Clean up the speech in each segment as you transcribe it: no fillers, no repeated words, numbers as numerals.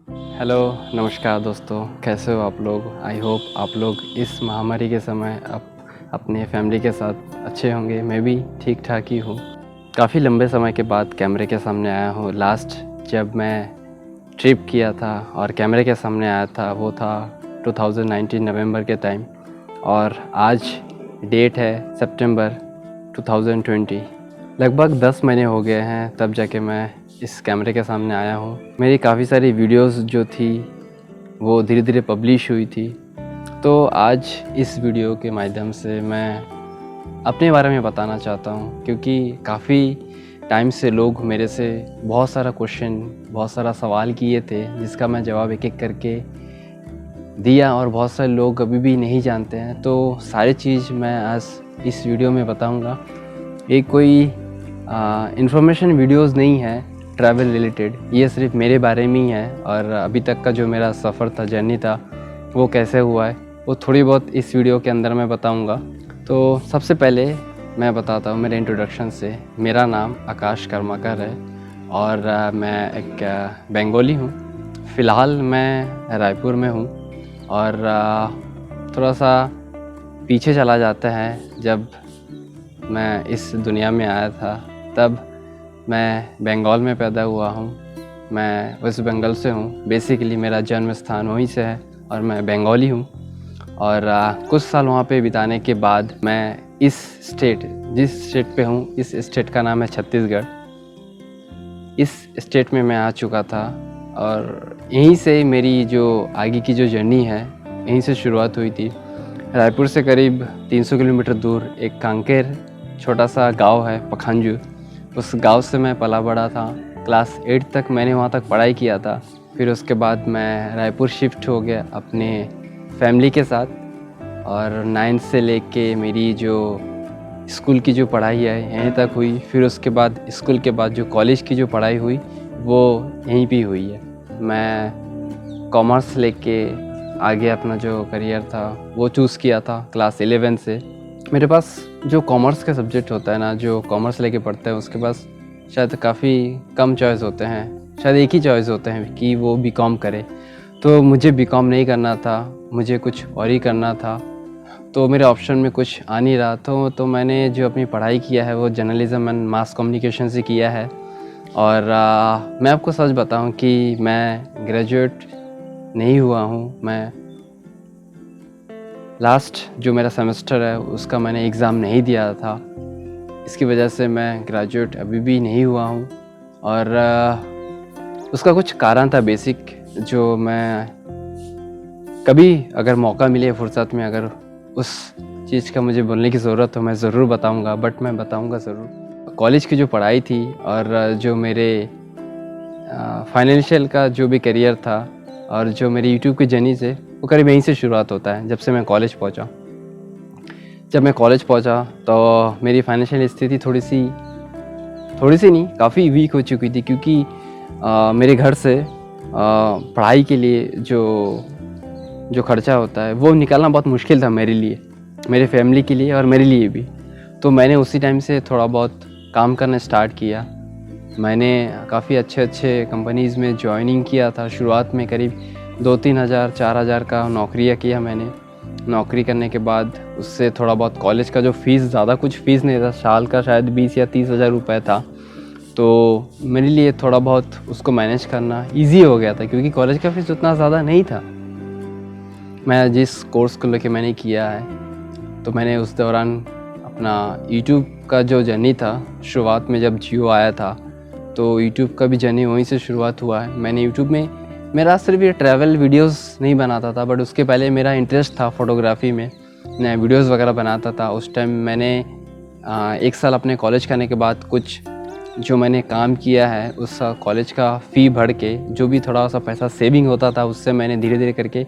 Hello, नमस्कार दोस्तों, कैसे हो आप लोग? आई होप आप लोग इस महामारी के समय अपने फैमिली के साथ अच्छे होंगे। मैं भी ठीक ठाक ही हूँ। काफ़ी लंबे समय के बाद कैमरे के सामने आया हूँ। लास्ट जब मैं ट्रिप किया था और कैमरे के सामने आया था वो था 2019 नवंबर के टाइम, और आज डेट है सितंबर 2020। लगभग 10 महीने हो गए हैं तब जाके मैं इस कैमरे के सामने आया हूँ। मेरी काफ़ी सारी वीडियोस जो थी वो धीरे धीरे पब्लिश हुई थी। तो आज इस वीडियो के माध्यम से मैं अपने बारे में बताना चाहता हूँ, क्योंकि काफ़ी टाइम से लोग मेरे से बहुत सारा क्वेश्चन, बहुत सारा सवाल किए थे जिसका मैं जवाब एक एक करके दिया, और बहुत सारे लोग अभी भी नहीं जानते हैं। तो सारी चीज़ मैं आज इस वीडियो में बताऊँगा। ये कोई इन्फॉर्मेशन वीडियोस नहीं है ट्रैवल रिलेटेड, ये सिर्फ मेरे बारे में ही है, और अभी तक का जो मेरा सफ़र था, जर्नी था, वो कैसे हुआ है वो थोड़ी बहुत इस वीडियो के अंदर मैं बताऊंगा। तो सबसे पहले मैं बताता हूँ मेरे इंट्रोडक्शन से। मेरा नाम आकाश कर्माकर है और मैं एक बंगाली हूँ। फ़िलहाल मैं रायपुर में हूँ, और थोड़ा सा पीछे चला जाता है। जब मैं इस दुनिया में आया था तब मैं बंगाल में पैदा हुआ हूँ। मैं वेस्ट बंगाल से हूँ। बेसिकली मेरा जन्म स्थान वहीं से है और मैं बंगाली हूँ। और कुछ साल वहाँ पे बिताने के बाद मैं इस स्टेट, जिस स्टेट पे हूँ, इस स्टेट का नाम है छत्तीसगढ़। इस स्टेट में मैं आ चुका था, और यहीं से मेरी जो आगे की जो जर्नी है यहीं से शुरुआत हुई थी। रायपुर से करीब 300 किलोमीटर दूर एक कांकेर छोटा सा गांव है, पखांजू। उस गांव से मैं पला बड़ा था। क्लास 8 तक मैंने वहाँ तक पढ़ाई किया था। फिर उसके बाद मैं रायपुर शिफ्ट हो गया अपने फैमिली के साथ, और 9th से लेके मेरी जो स्कूल की जो पढ़ाई है यहीं तक हुई। फिर उसके बाद स्कूल के बाद जो कॉलेज की जो पढ़ाई हुई वो यहीं पे हुई है। मैं कॉमर्स लेके आगे अपना जो करियर था वो चूज़ किया था क्लास 11 से। मेरे पास जो कॉमर्स का सब्जेक्ट होता है ना, जो कॉमर्स लेके पढ़ते हैं उसके पास शायद काफ़ी कम चॉइस होते हैं, शायद एक ही चॉइस होते हैं कि वो बीकॉम करे। तो मुझे बीकॉम नहीं करना था, मुझे कुछ और ही करना था। तो मेरे ऑप्शन में कुछ आ नहीं रहा था। तो मैंने जो अपनी पढ़ाई किया है वो जर्नलिज्म एंड मास कम्युनिकेशन से किया है। और मैं आपको सच बताऊं कि मैं ग्रेजुएट नहीं हुआ हूं। मैं लास्ट जो मेरा सेमेस्टर है उसका मैंने एग्ज़ाम नहीं दिया था। इसकी वजह से मैं ग्रेजुएट अभी भी नहीं हुआ हूं। और उसका कुछ कारण था बेसिक, जो मैं कभी अगर मौका मिले फुर्सत में, अगर उस चीज़ का मुझे बोलने की ज़रूरत हो मैं ज़रूर बताऊंगा, बट मैं बताऊंगा ज़रूर। कॉलेज की जो पढ़ाई थी और जो मेरे फाइनेंशियल का जो भी करियर था और जो मेरी यूट्यूब की जर्नी से, वो करीब यहीं से शुरुआत होता है, जब से मैं कॉलेज पहुंचा। जब मैं कॉलेज पहुंचा तो मेरी फाइनेंशियल स्थिति थोड़ी सी नहीं, काफ़ी वीक हो चुकी थी, क्योंकि मेरे घर से पढ़ाई के लिए जो खर्चा होता है वो निकालना बहुत मुश्किल था मेरे लिए, मेरे फैमिली के लिए और मेरे लिए भी। तो मैंने उसी टाइम से थोड़ा बहुत काम करना स्टार्ट किया। मैंने काफ़ी अच्छे कंपनीज़ में जॉइनिंग किया था। शुरुआत में करीब 2-3 हज़ार 4 हज़ार का नौकरियाँ किया मैंने। नौकरी करने के बाद उससे थोड़ा बहुत कॉलेज का जो फ़ीस, ज़्यादा कुछ फ़ीस नहीं था, साल का शायद 20 या 30 हज़ार रुपये था। तो मेरे लिए थोड़ा बहुत उसको मैनेज करना ईज़ी हो गया था, क्योंकि कॉलेज का फ़ीस उतना ज़्यादा नहीं था। मैं जिस कोर्स को लेके मैंने किया है, तो मैंने उस दौरान अपना यूट्यूब का जो जर्नी था, शुरुआत में जब जियो आया था तो यूट्यूब का भी जर्नी वहीं से शुरुआत हुआ है। मैंने यूट्यूब में, मेरा सिर्फ ये ट्रैवल वीडियोस नहीं बनाता था, बट उसके पहले मेरा इंटरेस्ट था फ़ोटोग्राफी में। मैं वीडियोस वगैरह बनाता था। उस टाइम मैंने 1 साल अपने कॉलेज करने के बाद कुछ जो मैंने काम किया है उस कॉलेज का फ़ी भर के, जो भी थोड़ा सा पैसा सेविंग होता था उससे मैंने धीरे धीरे करके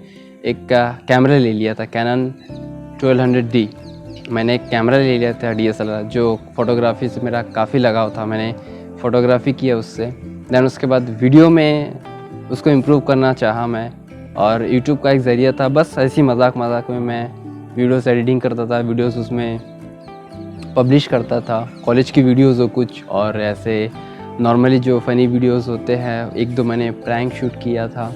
एक कैमरा ले लिया था, कैनन 1200D। मैंने एक कैमरा ले लिया था DSLR, जो फ़ोटोग्राफी से मेरा काफ़ी लगाव था। मैंने फ़ोटोग्राफी किया उससे। दैन उसके बाद वीडियो में उसको इम्प्रूव करना चाहा मैं, और यूट्यूब का एक ज़रिया था। बस ऐसी मजाक में मैं वीडियोस एडिटिंग करता था, वीडियोस उसमें पब्लिश करता था, कॉलेज की वीडियोस हो कुछ, और ऐसे नॉर्मली जो फ़नी वीडियोस होते हैं, 1-2 मैंने प्रैंक शूट किया था।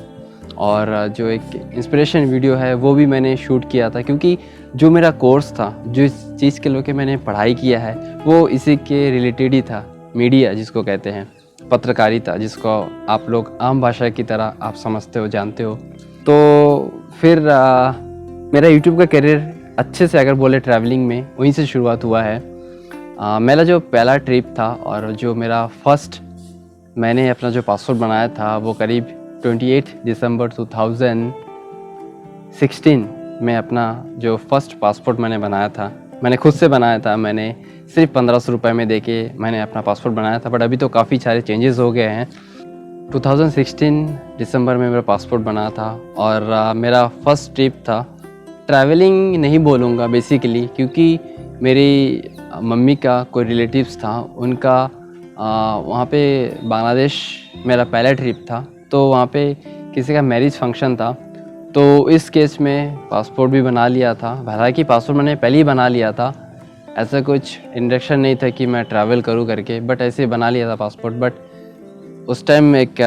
और जो एक इंस्पिरेशन वीडियो है वो भी मैंने शूट किया था, क्योंकि जो मेरा कोर्स था, जो इस चीज़ के लेके मैंने पढ़ाई किया है वो इसी के रिलेटेड ही था। मीडिया जिसको कहते हैं, पत्रकारिता जिसको आप लोग आम भाषा की तरह आप समझते हो, जानते हो। तो फिर मेरा यूट्यूब का करियर अच्छे से अगर बोले ट्रैवलिंग में वहीं से शुरुआत हुआ है। मेरा जो पहला ट्रिप था और जो मेरा फर्स्ट मैंने अपना जो पासपोर्ट बनाया था वो करीब 28 दिसंबर 2016 में अपना जो फर्स्ट पासपोर्ट मैंने बनाया था, मैंने खुद से बनाया था। मैंने सिर्फ 1500 रुपये में देके मैंने अपना पासपोर्ट बनाया था, बट अभी तो काफ़ी सारे चेंजेस हो गए हैं। 2016 दिसंबर में मेरा पासपोर्ट बना था और मेरा फर्स्ट ट्रिप था। ट्रैवलिंग नहीं बोलूँगा बेसिकली, क्योंकि मेरी मम्मी का कोई रिलेटिव्स था, उनका वहाँ पे बांग्लादेश मेरा पहला ट्रिप था, तो वहाँ पे किसी का मैरिज फंक्शन था। तो इस केस में पासपोर्ट भी बना लिया था। हालांकि पासपोर्ट मैंने पहले ही बना लिया था, ऐसा कुछ इंडक्शन नहीं था कि मैं ट्रैवल करूँ करके, बट ऐसे बना लिया था पासपोर्ट। बट उस टाइम एक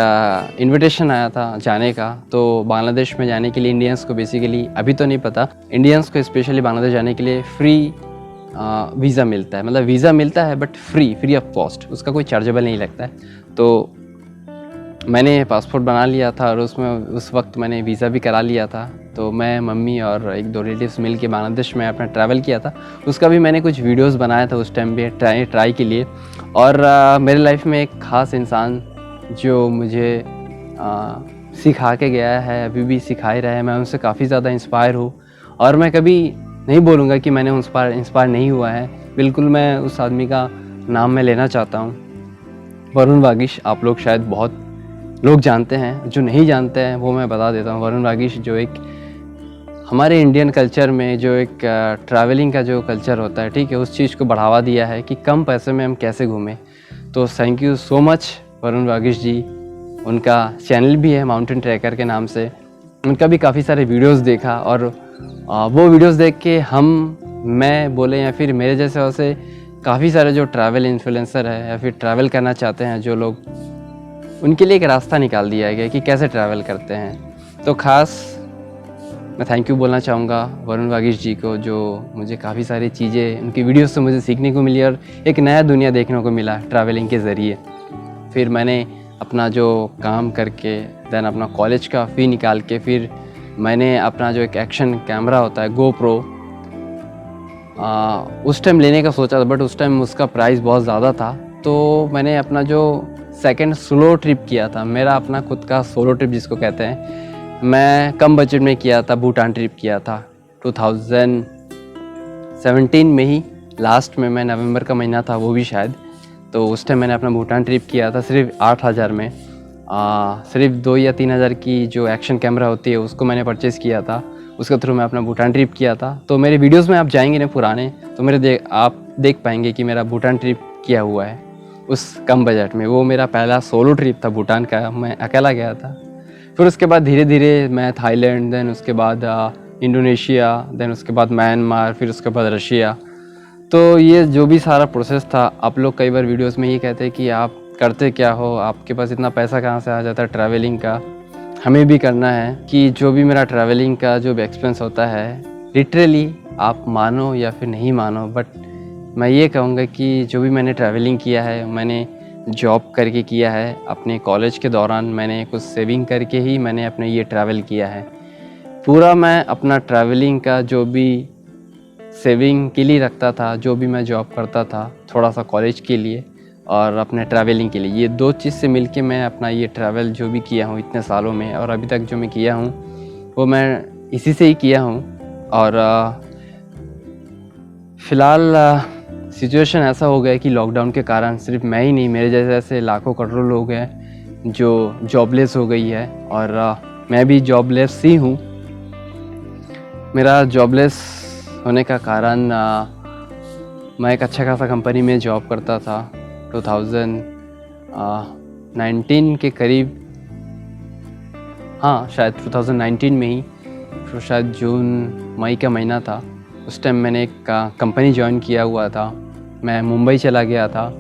इनविटेशन आया था जाने का, तो बांग्लादेश में जाने के लिए इंडियंस को बेसिकली, अभी तो नहीं पता, इंडियंस को स्पेशली बांग्लादेश जाने के लिए फ्री वीज़ा मिलता है। मतलब वीज़ा मिलता है बट फ्री ऑफ कॉस्ट, उसका कोई चार्जेबल नहीं लगता है। तो मैंने पासपोर्ट बना लिया था और उसमें उस वक्त मैंने वीज़ा भी करा लिया था। तो मैं, मम्मी और एक दो रिलेटिव्स मिल के बांग्लादेश में अपना ट्रैवल किया था। उसका भी मैंने कुछ वीडियोस बनाया था उस टाइम पे ट्राई के लिए। और मेरे लाइफ में एक ख़ास इंसान जो मुझे सिखा के गया है, अभी भी सिखा ही रहा है, मैं उनसे काफ़ी ज़्यादा इंस्पायर हूँ। और मैं कभी नहीं बोलूँगा कि मैंने इंस्पायर नहीं हुआ है। बिल्कुल मैं उस आदमी का नाम मैं लेना चाहता हूँ, वरुण वागीश। आप लोग शायद बहुत लोग जानते हैं, जो नहीं जानते हैं वो मैं बता देता हूँ। वरुण वागीश जो एक हमारे इंडियन कल्चर में जो एक ट्रैवलिंग का जो कल्चर होता है, ठीक है, उस चीज़ को बढ़ावा दिया है कि कम पैसे में हम कैसे घूमें। तो thank you so much Varun Vageesh ji. उनका चैनल भी है माउंटेन ट्रैकर के नाम से, उनका भी काफ़ी सारे वीडियोस देखा और वो वीडियोस देख के मैं बोले या फिर मेरे जैसे वैसे काफ़ी सारे जो ट्रैवल इन्फ्लुएंसर है या फिर ट्रैवल करना चाहते हैं जो लोग, उनके लिए एक रास्ता निकाल दिया गया कि कैसे ट्रैवल करते हैं। तो ख़ास मैं थैंक यू बोलना चाहूँगा वरुण वागीश जी को, जो मुझे काफ़ी सारी चीज़ें उनकी वीडियोस से मुझे सीखने को मिली और एक नया दुनिया देखने को मिला ट्रैवलिंग के ज़रिए। फिर मैंने अपना जो काम करके देन अपना कॉलेज का फ़ी निकाल के फिर मैंने अपना जो एक एक्शन कैमरा होता है GoPro, उस टाइम लेने का सोचा था, बट उस टाइम उसका प्राइस बहुत ज़्यादा था। तो मैंने अपना जो सेकंड सोलो ट्रिप किया था, मेरा अपना खुद का सोलो ट्रिप जिसको कहते हैं, मैं कम बजट में किया था, भूटान ट्रिप किया था 2017 में ही, लास्ट में, मैं नवंबर का महीना था वो भी शायद। तो उस टाइम मैंने अपना भूटान ट्रिप किया था सिर्फ 8000 में। सिर्फ 2 या 3000 की जो एक्शन कैमरा होती है उसको मैंने परचेज़ किया था, उसके थ्रू मैं अपना भूटान ट्रिप किया था। तो मेरे वीडियोस में आप जाएंगे ना पुराने, तो आप देख पाएंगे कि मेरा भूटान ट्रिप किया हुआ है उस कम बजट में। वो मेरा पहला सोलो ट्रिप था भूटान का, मैं अकेला गया था। फिर उसके बाद धीरे धीरे मैं थाईलैंड, देन उसके बाद इंडोनेशिया, देन उसके बाद म्यांमार, फिर उसके बाद रशिया। तो ये जो भी सारा प्रोसेस था, आप लोग कई बार वीडियोस में ये कहते हैं कि आप करते क्या हो, आपके पास इतना पैसा कहाँ से आ जाता है ट्रैवलिंग का। हमें भी करना है कि जो भी मेरा ट्रैवलिंग का जो भी एक्सपेंस होता है, लिटरली आप मानो या फिर नहीं मानो, बट मैं ये कहूँगा कि जो भी मैंने ट्रैवलिंग किया है, मैंने जॉब करके किया है। अपने कॉलेज के दौरान मैंने कुछ सेविंग करके ही मैंने अपने ये ट्रैवल किया है। पूरा मैं अपना ट्रैवलिंग का जो भी सेविंग के लिए रखता था, जो भी मैं जॉब करता था, थोड़ा सा कॉलेज के लिए और अपने ट्रैवलिंग के लिए, ये दो चीज़ से मिलके मैं अपना ये ट्रैवल जो भी किया हूँ इतने सालों में, और अभी तक जो मैं किया हूँ वो मैं इसी से ही किया हूँ। और फ़िलहाल सिचुएशन ऐसा हो गया कि लॉकडाउन के कारण सिर्फ मैं ही नहीं, मेरे जैसे ऐसे लाखों करोड़ों लोग हैं जो जॉबलेस हो गई है, और मैं भी जॉबलेस ही हूँ। मेरा जॉबलेस होने का कारण, मैं एक अच्छा खासा कंपनी में जॉब करता था 2019 के करीब, हाँ शायद 2019 में ही, तो शायद जून मई का महीना था। उस टाइम मैंने एक कंपनी ज्वाइन किया हुआ था, मैं मुंबई चला गया था।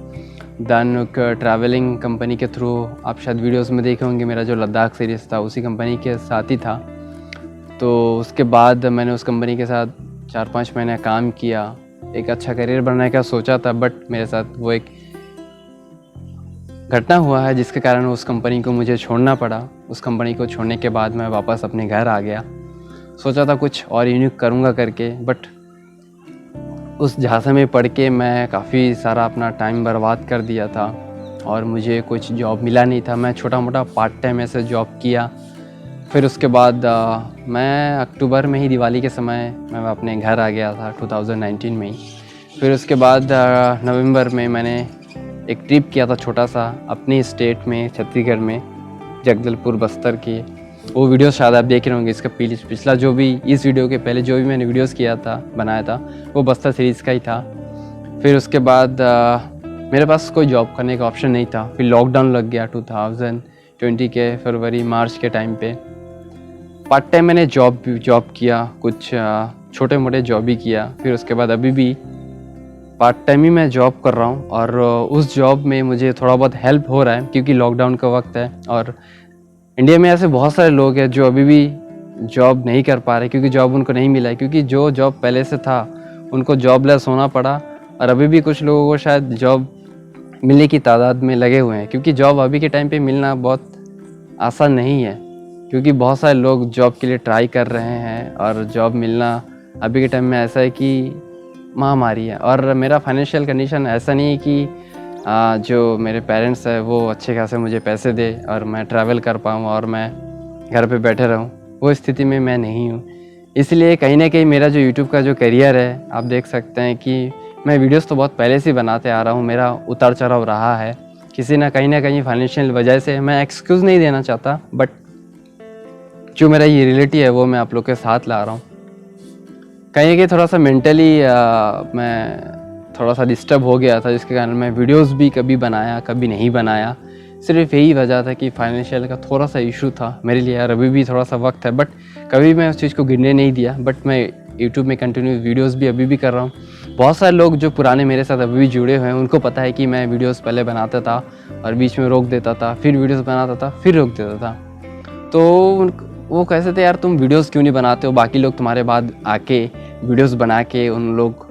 दैन एक ट्रैवलिंग कंपनी के थ्रू आप शायद वीडियोस में देखे होंगे, मेरा जो लद्दाख सीरीज़ था उसी कंपनी के साथ ही था। तो उसके बाद मैंने उस कंपनी के साथ 4-5 महीने काम किया, एक अच्छा करियर बनाने का सोचा था, बट मेरे साथ वो एक घटना हुआ है जिसके कारण उस कंपनी को मुझे छोड़ना पड़ा। उस कंपनी को छोड़ने के बाद मैं वापस अपने घर आ गया। सोचा था कुछ और यूनिक करूँगा करके, बट उस झांसे में पड़ के मैं काफ़ी सारा अपना टाइम बर्बाद कर दिया था और मुझे कुछ जॉब मिला नहीं था। मैं छोटा मोटा पार्ट टाइम ऐसे जॉब किया। फिर उसके बाद मैं अक्टूबर में ही, दिवाली के समय मैं अपने घर आ गया था 2019 में ही। फिर उसके बाद नवंबर में मैंने एक ट्रिप किया था छोटा सा अपनी स्टेट में, छत्तीसगढ़ में, जगदलपुर बस्तर की। वो वीडियो शायद आप देख रहे होंगे। इसका पिछला जो भी, इस वीडियो के पहले जो भी मैंने वीडियोस किया था, बनाया था, वो बस्तर सीरीज़ का ही था। फिर उसके बाद मेरे पास कोई जॉब करने का ऑप्शन नहीं था। फिर लॉकडाउन लग गया 2020 के फरवरी मार्च के टाइम पे। पार्ट टाइम मैंने जॉब किया, कुछ छोटे मोटे जॉब भी किया। फिर उसके बाद अभी भी पार्ट टाइम ही मैं जॉब कर रहा हूँ और उस जॉब में मुझे थोड़ा बहुत हेल्प हो रहा है क्योंकि लॉकडाउन का वक्त है और इंडिया में ऐसे बहुत सारे लोग हैं जो अभी भी जॉब नहीं कर पा रहे क्योंकि जॉब उनको नहीं मिला है, क्योंकि जो जॉब पहले से था उनको जॉबलेस होना पड़ा। और अभी भी कुछ लोगों को शायद जॉब मिलने की तादाद में लगे हुए हैं, क्योंकि जॉब अभी के टाइम पे मिलना बहुत आसान नहीं है, क्योंकि बहुत सारे लोग जॉब के लिए ट्राई कर रहे हैं और जॉब मिलना अभी के टाइम में ऐसा है कि महामारी है। और मेरा फाइनेंशियल कंडीशन ऐसा नहीं है कि जो मेरे पेरेंट्स हैं वो अच्छे खासे मुझे पैसे दे और मैं ट्रैवल कर पाऊँ और मैं घर पे बैठे रहूँ, वो स्थिति में मैं नहीं हूँ। इसलिए कहीं ना कहीं मेरा जो यूट्यूब का जो करियर है, आप देख सकते हैं कि मैं वीडियोस तो बहुत पहले से बनाते आ रहा हूँ, मेरा उतार चढ़ाव रहा है किसी ना कहीं फाइनेंशियल वजह से। मैं एक्सक्यूज़ नहीं देना चाहता, बट जो मेरा ये रियलिटी है वो मैं आप लोग के साथ ला रहा हूँ। कहीं ना कहीं थोड़ा सा मेंटली मैं थोड़ा सा डिस्टर्ब हो गया था, जिसके कारण मैं वीडियोस भी कभी बनाया कभी नहीं बनाया। सिर्फ यही वजह था कि फाइनेंशियल का थोड़ा सा इशू था मेरे लिए। यार अभी भी थोड़ा सा वक्त है, बट कभी मैं उस चीज़ को गिरने नहीं दिया। बट मैं यूट्यूब में कंटिन्यू वीडियोस भी अभी भी कर रहा हूँ। बहुत सारे लोग जो पुराने मेरे साथ अभी भी जुड़े हुए हैं उनको पता है कि मैं वीडियोस पहले बनाता था और बीच में रोक देता था, फिर वीडियोस बनाता था, फिर रोक देता था। तो वो कैसे थे, यार तुम वीडियोस क्यों नहीं बनाते हो, बाकी लोग तुम्हारे बाद आके वीडियोस बना के उन लोग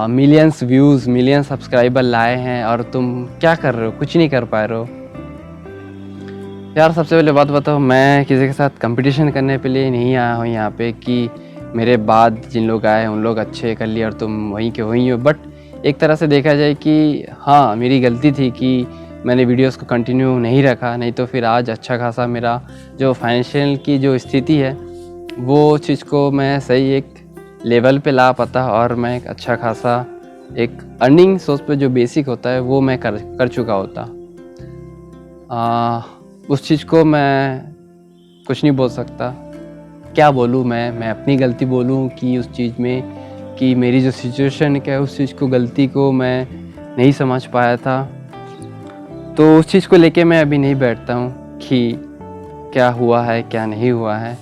मिलियंस व्यूज़, मिलियन सब्सक्राइबर लाए हैं और तुम क्या कर रहे हो, कुछ नहीं कर पा रहे हो। यार सबसे पहले बात बताओ, मैं किसी के साथ कंपटीशन करने के लिए नहीं आया हूँ यहाँ पे कि मेरे बाद जिन लोग आए उन लोग अच्छे कर लिए और तुम वहीं के वहीं हो। बट एक तरह से देखा जाए कि हाँ, मेरी गलती थी कि मैंने वीडियोस को कंटिन्यू नहीं रखा, नहीं तो फिर आज अच्छा खासा मेरा जो फाइनेंशियल की जो स्थिति है वो चीज़ को मैं सही एक लेवल पे ला पाता और मैं एक अच्छा खासा एक अर्निंग सोर्स पे जो बेसिक होता है वो मैं कर चुका होता। उस चीज़ को मैं कुछ नहीं बोल सकता। क्या बोलूँ मैं अपनी गलती बोलूँ कि उस चीज़ में कि मेरी जो सिचुएशन क्या है उस चीज़ को, गलती को मैं नहीं समझ पाया था। तो उस चीज़ को लेके मैं अभी नहीं बैठता हूँ कि क्या हुआ है क्या नहीं हुआ है।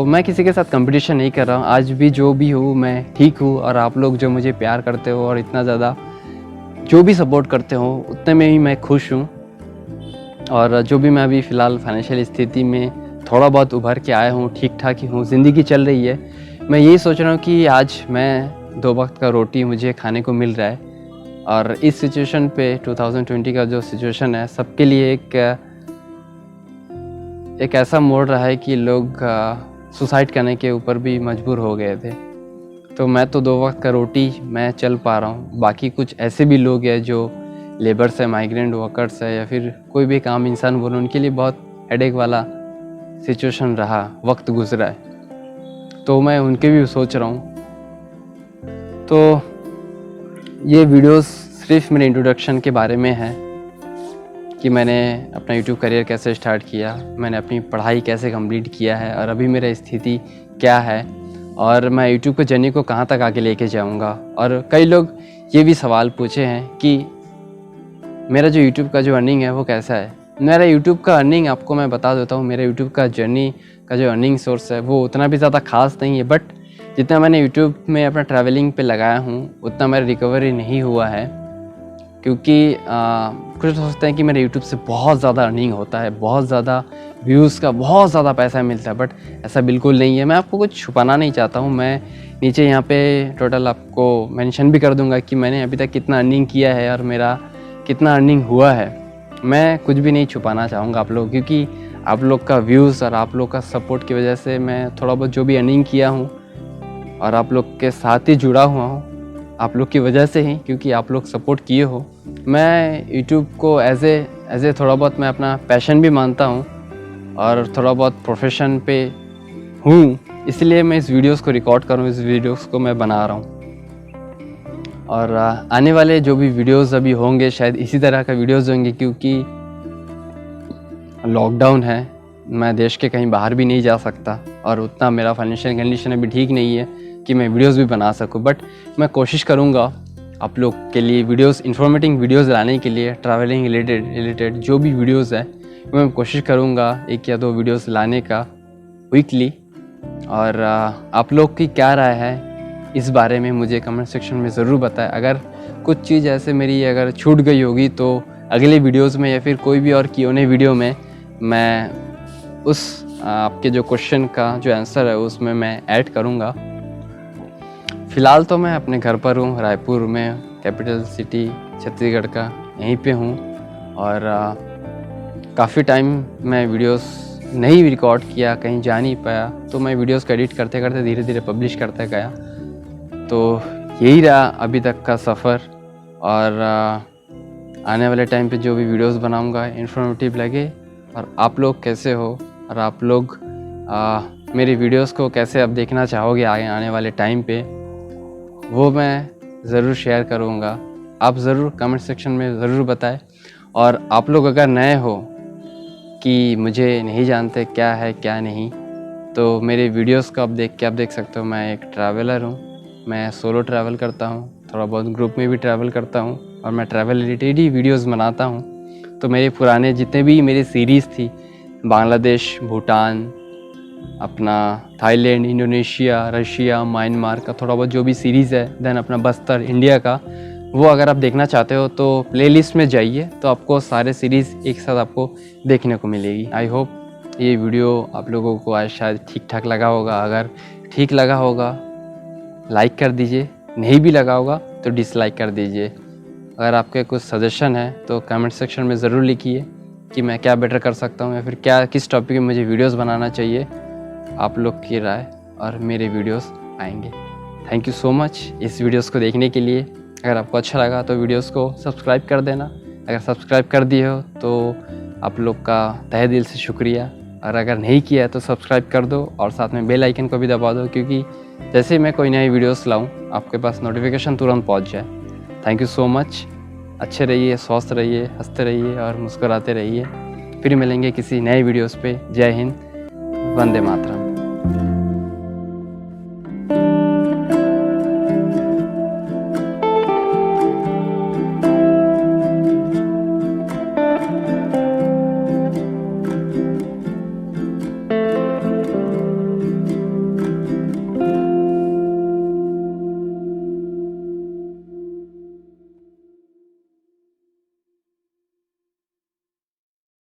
मैं किसी के साथ कंपटीशन नहीं कर रहा हूँ। आज भी जो भी हूँ मैं ठीक हूँ और आप लोग जो मुझे प्यार करते हो और इतना ज़्यादा जो भी सपोर्ट करते हो उतने में ही मैं खुश हूँ। और जो भी मैं अभी फ़िलहाल फाइनेंशियल स्थिति में थोड़ा बहुत उभर के आया हूँ, ठीक ठाक ही हूँ, ज़िंदगी चल रही है। मैं यही सोच रहा हूँ कि आज मैं 2 वक्त का रोटी मुझे खाने को मिल रहा है। और इस सिचुएशन पे 2020 का जो सिचुएशन है सबके लिए एक ऐसा मोड़ रहा है कि लोग सुसाइड करने के ऊपर भी मजबूर हो गए थे। तो मैं तो 2 वक्त का रोटी मैं चल पा रहा हूँ। बाकी कुछ ऐसे भी लोग हैं जो लेबर्स है, माइग्रेंट वर्कर्स है या फिर कोई भी काम इंसान बोलो, उनके लिए बहुत हेडेक वाला सिचुएशन रहा, वक्त गुजरा है। तो मैं उनके भी सोच रहा हूँ। तो ये वीडियोस सिर्फ मेरे इंट्रोडक्शन के बारे में है कि मैंने अपना यूट्यूब करियर कैसे स्टार्ट किया, मैंने अपनी पढ़ाई कैसे कंप्लीट किया है और अभी मेरा स्थिति क्या है और मैं यूट्यूब की जर्नी को कहाँ तक आगे लेके जाऊँगा। और कई लोग ये भी सवाल पूछे हैं कि मेरा जो यूट्यूब का जो अर्निंग है वो कैसा है। मेरा यूट्यूब का अर्निंग आपको मैं बता देता हूँ। मेरा यूट्यूब का जर्नी का जो अर्निंग सोर्स है वो उतना भी ज़्यादा खास नहीं है, बट जितना मैंने यूट्यूब में अपना ट्रैवलिंग पे लगाया हूँ उतना मेरा रिकवरी नहीं हुआ है। क्योंकि कुछ सोचते हैं कि मेरे यूट्यूब से बहुत ज़्यादा अर्निंग होता है, बहुत ज़्यादा व्यूज़ का बहुत ज़्यादा पैसा मिलता है, बट ऐसा बिल्कुल नहीं है। मैं आपको कुछ छुपाना नहीं चाहता हूँ। मैं नीचे यहाँ पे टोटल आपको मेंशन भी कर दूँगा कि मैंने अभी तक कितना अर्निंग किया है और मेरा कितना अर्निंग हुआ है। मैं कुछ भी नहीं छुपाना चाहूँगा आप लोग, क्योंकि आप लोग का व्यूज़ और आप लोग का सपोर्ट की वजह से मैं थोड़ा बहुत जो भी अर्निंग किया हूँ और आप लोग के साथ ही जुड़ा हुआ हूँ, आप लोग की वजह से ही, क्योंकि आप लोग सपोर्ट किए हो। मैं यूट्यूब को एज ए थोड़ा बहुत मैं अपना पैशन भी मानता हूँ और थोड़ा बहुत प्रोफेशन पे हूँ, इसलिए मैं इस वीडियोस को रिकॉर्ड करूँ, इस वीडियोस को मैं बना रहा हूँ। और आने वाले जो भी वीडियोस अभी होंगे शायद इसी तरह का वीडियोस होंगे, क्योंकि लॉकडाउन है, मैं देश के कहीं बाहर भी नहीं जा सकता और उतना मेरा फाइनेंशियल कंडीशन अभी ठीक नहीं है कि मैं वीडियोस भी बना सकूं। बट मैं कोशिश करूंगा आप लोग के लिए वीडियोस, इन्फॉर्मेटिव वीडियोस लाने के लिए, ट्रैवलिंग रिलेटेड जो भी वीडियोस है मैं कोशिश करूंगा 1 या 2 वीडियोस लाने का वीकली। और आप लोग की क्या राय है इस बारे में मुझे कमेंट सेक्शन में ज़रूर बताएं। अगर कुछ चीज़ ऐसे मेरी अगर छूट गई होगी तो अगले वीडियोज़ में या फिर कोई भी और Q&A वीडियो में मैं उस आपके जो क्वेश्चन का जो आंसर है उसमें मैं ऐड करूँगा। फ़िलहाल तो मैं अपने घर पर हूँ, रायपुर में, कैपिटल सिटी छत्तीसगढ़ का, यहीं पे हूँ। और काफ़ी टाइम मैं वीडियोस नहीं रिकॉर्ड किया, कहीं जा नहीं पाया, तो मैं वीडियोस को एडिट करते करते धीरे धीरे पब्लिश करते गया। तो यही रहा अभी तक का सफ़र। और आने वाले टाइम पे जो भी वीडियोस बनाऊँगा इन्फॉर्मेटिव लगे और आप लोग कैसे हो और आप लोग मेरे वीडियोस को कैसे अब देखना चाहोगे आगे आने वाले टाइम पे, वो मैं ज़रूर शेयर करूँगा। आप ज़रूर कमेंट सेक्शन में ज़रूर बताएं। और आप लोग अगर नए हो कि मुझे नहीं जानते क्या है क्या नहीं, तो मेरे वीडियोस को आप देख सकते हो। मैं एक ट्रैवलर हूँ, मैं सोलो ट्रैवल करता हूँ, थोड़ा बहुत ग्रुप में भी ट्रैवल करता हूँ और मैं ट्रैवल रिलेटेड ही वीडियोस बनाता हूँ। तो मेरे पुराने जितने भी मेरी सीरीज़ थी, बांग्लादेश, भूटान, अपना थाईलैंड, इंडोनेशिया, रशिया, म्यांमार का थोड़ा बहुत जो भी सीरीज़ है, देन अपना बस्तर, इंडिया का, वो अगर आप देखना चाहते हो तो प्लेलिस्ट में जाइए, तो आपको सारे सीरीज़ एक साथ आपको देखने को मिलेगी। आई होप ये वीडियो आप लोगों को आज शायद ठीक ठाक लगा होगा। अगर ठीक लगा होगा लाइक कर दीजिए, नहीं भी लगा होगा तो डिसलाइक कर दीजिए। अगर आपके कुछ सजेशन है तो कमेंट सेक्शन में ज़रूर लिखिए कि मैं क्या बेटर कर सकता हूँ या फिर क्या किस टॉपिक में मुझे वीडियोस बनाना चाहिए। आप लोग की राय और मेरे वीडियोस आएंगे। थैंक यू सो मच इस वीडियोस को देखने के लिए। अगर आपको अच्छा लगा तो वीडियोस को सब्सक्राइब कर देना। अगर सब्सक्राइब कर दिए हो तो आप लोग का तहे दिल से शुक्रिया, और अगर नहीं किया है तो सब्सक्राइब कर दो और साथ में बेल आइकन को भी दबा दो, क्योंकि जैसे ही मैं कोई नई वीडियोस लाऊं आपके पास नोटिफिकेशन तुरंत पहुंच जाए। Thank you so much. अच्छे रहिए, स्वस्थ रहिए, हंसते रहिए और मुस्कुराते रहिए। फिर मिलेंगे किसी नए वीडियोस पे। जय हिंद, वंदे मातरम।